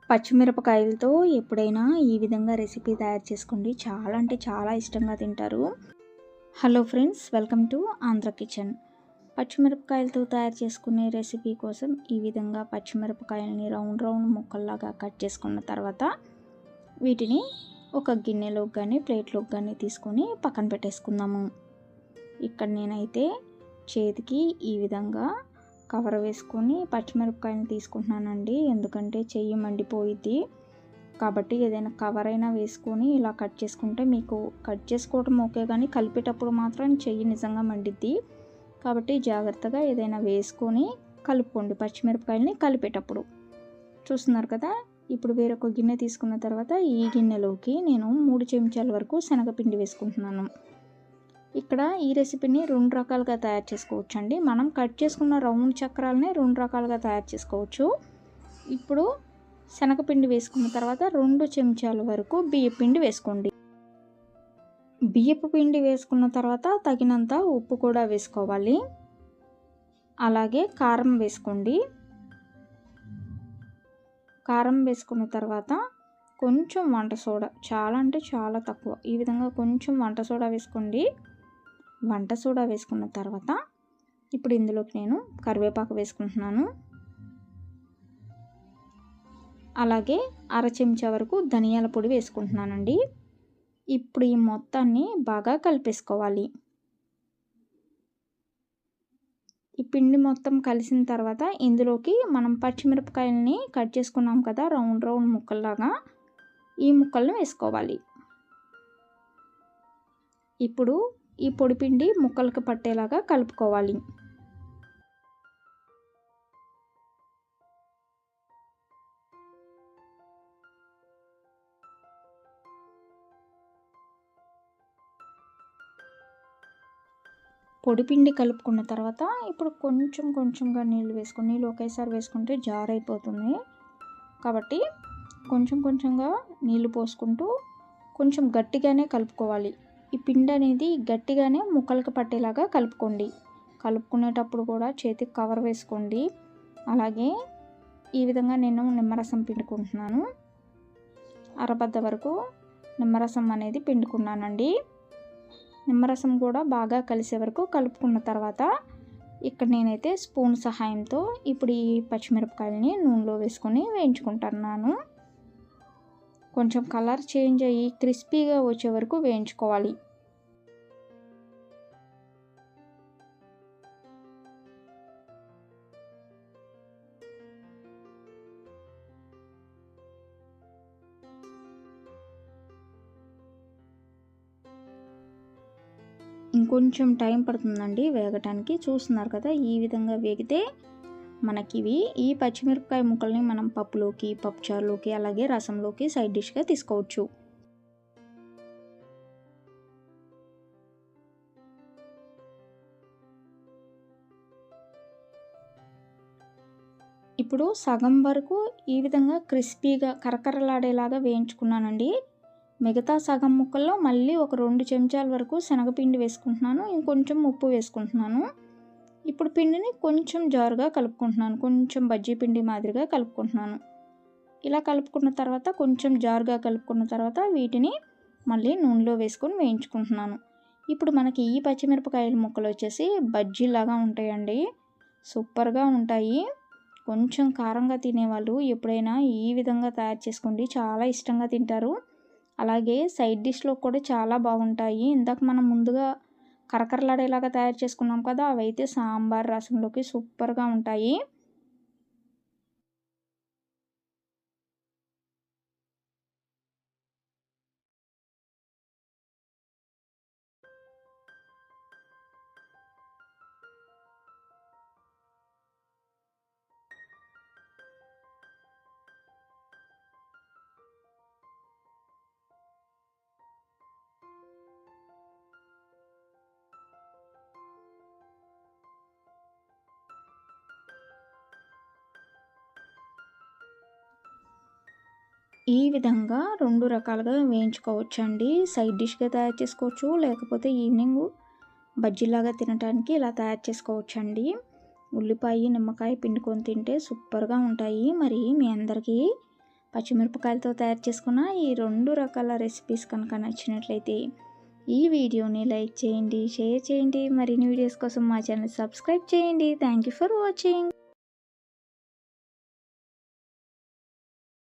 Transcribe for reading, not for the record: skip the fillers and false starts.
పచ్చిమిరపకాయలతో ఎప్పుడైనా ఈ విధంగా రెసిపీ తయారు చేసుకోండి. చాలా అంటే చాలా ఇష్టంగా తింటారు. Hello friends, welcome to Andhra kitchen. పచ్చిమిరపకాయలతో తయారు చేసుకునే రెసిపీ కోసం ఈ విధంగా పచ్చిమిరపకాయలని రౌండ్ రౌండ్ ముక్కల్లాగా కట్ చేసుకున్న తర్వాత వీటిని ఒక గిన్నెలోకి కానీ ప్లేట్లోకి కానీ తీసుకొని పక్కన పెట్టేసుకుందాము. ఇక్కడ నేనైతే చేతికి ఈ విధంగా కవర్ వేసుకొని పచ్చిమిరపకాయలు తీసుకుంటున్నానండి. ఎందుకంటే చెయ్యి మండిపోయిద్ది కాబట్టి ఏదైనా కవర్ అయినా వేసుకొని ఇలా కట్ చేసుకుంటే మీకు కట్ చేసుకోవడం ఓకే, కానీ కలిపేటప్పుడు మాత్రం చెయ్యి నిజంగా మండిద్ది. కాబట్టి జాగ్రత్తగా ఏదైనా వేసుకొని కలుపుకోండి పచ్చిమిరపకాయలని కలిపేటప్పుడు. చూస్తున్నారు కదా. ఇప్పుడు వేరొక గిన్నె తీసుకున్న తర్వాత ఈ గిన్నెలోకి నేను 3 చెంచాల వరకు శనగపిండి వేసుకుంటున్నాను. ఇక్కడ ఈ రెసిపీని 2 రకాలుగా తయారు చేసుకోవచ్చు అండి. మనం కట్ చేసుకున్న రౌండ్ చక్రాలనే 2 రకాలుగా తయారు చేసుకోవచ్చు. ఇప్పుడు శనగపిండి వేసుకున్న తర్వాత 2 చెంచాల వరకు బియ్యపు పిండి వేసుకోండి. బియ్యపు పిండి వేసుకున్న తర్వాత తగినంత ఉప్పు కూడా వేసుకోవాలి. అలాగే కారం వేసుకోండి. కారం వేసుకున్న తర్వాత కొంచెం వంట సోడా, చాలా అంటే చాలా తక్కువ, ఈ విధంగా కొంచెం వంట సోడా వేసుకోండి. వంట సోడా వేసుకున్న తర్వాత ఇప్పుడు ఇందులోకి నేను కరివేపాకు వేసుకుంటున్నాను. అలాగే 1/2 చెంచా వరకు ధనియాల పొడి వేసుకుంటున్నానండి. ఇప్పుడు ఈ మొత్తాన్ని బాగా కలిపేసుకోవాలి. ఈ పిండి మొత్తం కలిసిన తర్వాత ఇందులోకి మనం పచ్చిమిరపకాయలని కట్ చేసుకున్నాం కదా రౌండ్ రౌండ్ ముక్కల్లాగా, ఈ ముక్కలను వేసుకోవాలి. ఇప్పుడు ఈ పొడిపిండి ముక్కలకు పట్టేలాగా కలుపుకోవాలి. పొడిపిండి కలుపుకున్న తర్వాత ఇప్పుడు కొంచెం కొంచెంగా నీళ్ళు వేసుకొని, నీళ్ళు ఒకేసారి వేసుకుంటే జార్ అయిపోతుంది కాబట్టి కొంచెం కొంచెంగా నీళ్లు పోసుకుంటూ కొంచెం గట్టిగానే కలుపుకోవాలి. ఈ పిండి అనేది గట్టిగానే ముక్కలకు పట్టేలాగా కలుపుకోండి. కలుపుకునేటప్పుడు కూడా చేతికి కవర్ వేసుకోండి. అలాగే ఈ విధంగా నేను నిమ్మరసం పిండుకుంటున్నాను. అరబద్ద వరకు నిమ్మరసం అనేది పిండుకున్నానండి. నిమ్మరసం కూడా బాగా కలిసే వరకు కలుపుకున్న తర్వాత ఇక్కడ నేనైతే స్పూన్ సహాయంతో ఇప్పుడు ఈ పచ్చిమిరపకాయలని నూనెలో వేసుకొని వేయించుకుంటున్నాను. కొంచెం కలర్ చేంజ్ అయ్యి క్రిస్పీగా వచ్చే వరకు వేయించుకోవాలి. ఇంకొంచెం టైం పడుతుందండి వేగటానికి. చూస్తున్నారు కదా, ఈ విధంగా వేగితే మనకివి ఈ పచ్చిమిరపకాయ ముక్కల్ని మనం పప్పులోకి, పప్పుచారులోకి, అలాగే రసంలోకి సైడ్ డిష్గా తీసుకోవచ్చు. ఇప్పుడు సగం వరకు ఈ విధంగా క్రిస్పీగా కరకరలాడేలాగా వేయించుకున్నానండి. మిగతా సగం ముక్కల్లో మళ్ళీ ఒక 2 చెంచాల వరకు శనగపిండి వేసుకుంటున్నాను. ఇంకొంచెం ఉప్పు వేసుకుంటున్నాను. ఇప్పుడు పిండిని కొంచెం జారుగా కలుపుకుంటున్నాను. కొంచెం బజ్జీ పిండి మాదిరిగా కలుపుకుంటున్నాను. ఇలా కలుపుకున్న తర్వాత కొంచెం జారుగా కలుపుకున్న తర్వాత వీటిని మళ్ళీ నూనెలో వేసుకొని వేయించుకుంటున్నాను. ఇప్పుడు మనకి ఈ పచ్చిమిరపకాయల ముక్కలు వచ్చేసి బజ్జీలాగా ఉంటాయండి. సూపర్గా ఉంటాయి. కొంచెం కారంగా తినేవాళ్ళు ఎప్పుడైనా ఈ విధంగా తయారు చేసుకోండి, చాలా ఇష్టంగా తింటారు. అలాగే సైడ్ డిష్లో కూడా చాలా బాగుంటాయి. ఇందాక మనం ముందుగా కరకరలాడేలాగా తయారు చేసుకున్నాం కదా, అవైతే సాంబార్ రసంలోకి సూపర్గా ఉంటాయి. ఈ విధంగా 2 రకాలుగా వేయించుకోవచ్చండి. సైడ్ డిష్గా తయారు చేసుకోవచ్చు, లేకపోతే ఈవినింగ్ బజ్జీలాగా తినడానికి ఇలా తయారు చేసుకోవచ్చండి. ఉల్లిపాయ, నిమ్మకాయ పిండుకొని తింటే సూపర్గా ఉంటాయి. మరి మీ అందరికీ పచ్చిమిరపకాయలతో తయారు చేసుకున్న ఈ 2 రకాల రెసిపీస్ కనుక నచ్చినట్లయితే ఈ వీడియోని లైక్ చేయండి, షేర్ చేయండి. మరిన్ని వీడియోస్ కోసం మా ఛానల్ సబ్స్క్రైబ్ చేయండి. Thank you for watching.